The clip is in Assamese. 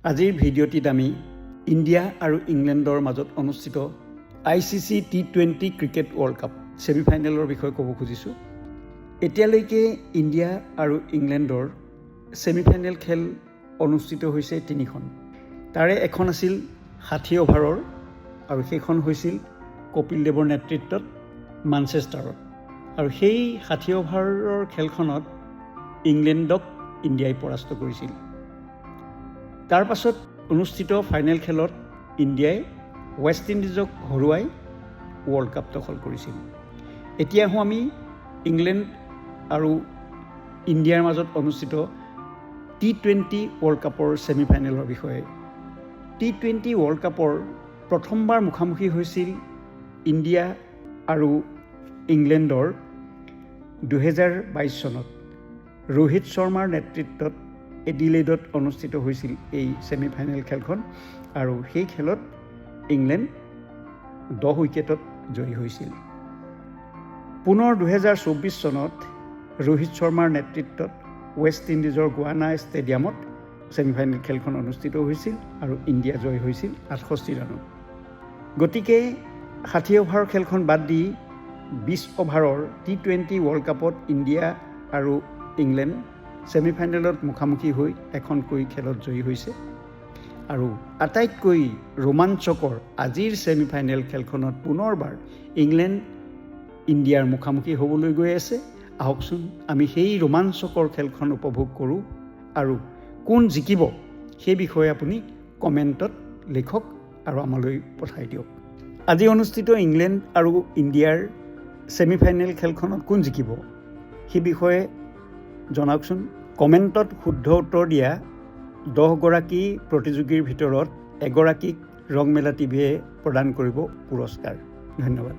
আজিৰ ভিডিঅ'টিত আমি ইণ্ডিয়া আৰু ইংলেণ্ডৰ মাজত অনুষ্ঠিত ICC T20 cricket world cup ছেমিফাইনেলৰ বিষয়ে ক'ব খুজিছোঁ। এতিয়ালৈকে ইণ্ডিয়া আৰু ইংলেণ্ডৰ ছেমিফাইনেল খেল অনুষ্ঠিত হৈছে 3খন। তাৰে এখন আছিল 60 অভাৰৰ আৰু সেইখন হৈছিল কপিল দেৱৰ নেতৃত্বত মানচেষ্টাৰত। আৰু সেই 60 অভাৰৰ খেলখনত ইংলেণ্ডক ইণ্ডিয়াই পৰাস্ত কৰিছিল। তাৰ পাছত অনুষ্ঠিত ফাইনেল খেলত ইণ্ডিয়াই ৱেষ্ট ইণ্ডিজক হৰুৱাই ৱৰ্ল্ড কাপ দখল কৰিছিল। এতিয়া আহোঁ আমি ইংলেণ্ড আৰু ইণ্ডিয়াৰ মাজত অনুষ্ঠিত T20 ৱৰ্ল্ড কাপৰ ছেমিফাইনেলৰ বিষয়ে। T20 ৱৰ্ল্ড কাপৰ প্ৰথমবাৰ মুখামুখি হৈছিল ইণ্ডিয়া আৰু ইংলেণ্ডৰ 2022 চনত ৰোহিত শৰ্মাৰ নেতৃত্বত এডিলেডত অনুষ্ঠিত হৈছিল এই ছেমিফাইনেল খেলখন। আৰু সেই খেলত ইংলেণ্ড 10 উইকেটত জয়ী হৈছিল। পুনৰ 2024 চনত ৰোহিত শৰ্মাৰ নেতৃত্বত ৱেষ্ট ইণ্ডিজৰ গুৱানা ষ্টেডিয়ামত ছেমিফাইনেল খেলখন অনুষ্ঠিত হৈছিল আৰু ইণ্ডিয়া জয়ী হৈছিল 68 ৰানত। গতিকে 60 অভাৰৰ খেলখন বাদ দি 20 অভাৰৰ T20 ৱৰ্ল্ড কাপত ইণ্ডিয়া আৰু ইংলেণ্ড ছেমিফাইনেলত মুখামুখি হৈ এখনকৈ খেলত জয়ী হৈছে। আৰু আটাইতকৈ ৰোমাঞ্চকৰ আজিৰ ছেমিফাইনেল খেলখনত পুনৰবাৰ ইংলেণ্ড ইণ্ডিয়াৰ মুখামুখি হ'বলৈ গৈ আছে। আহকচোন আমি সেই ৰোমাঞ্চকৰ খেলখন উপভোগ কৰোঁ আৰু কোন জিকিব সেই বিষয়ে আপুনি কমেণ্টত লিখক আৰু আমালৈ পঠাই দিয়ক। আজি অনুষ্ঠিত ইংলেণ্ড আৰু ইণ্ডিয়াৰ ছেমিফাইনেল খেলখনত কোন জিকিব সেই বিষয়ে জনাওকচোন। কমেণ্টত শুদ্ধ উত্তৰ দিয়া 10গৰাকী প্ৰতিযোগীৰ ভিতৰত এগৰাকীক ৰংমেলা টিভিয়ে প্ৰদান কৰিব পুৰস্কাৰ। ধন্যবাদ।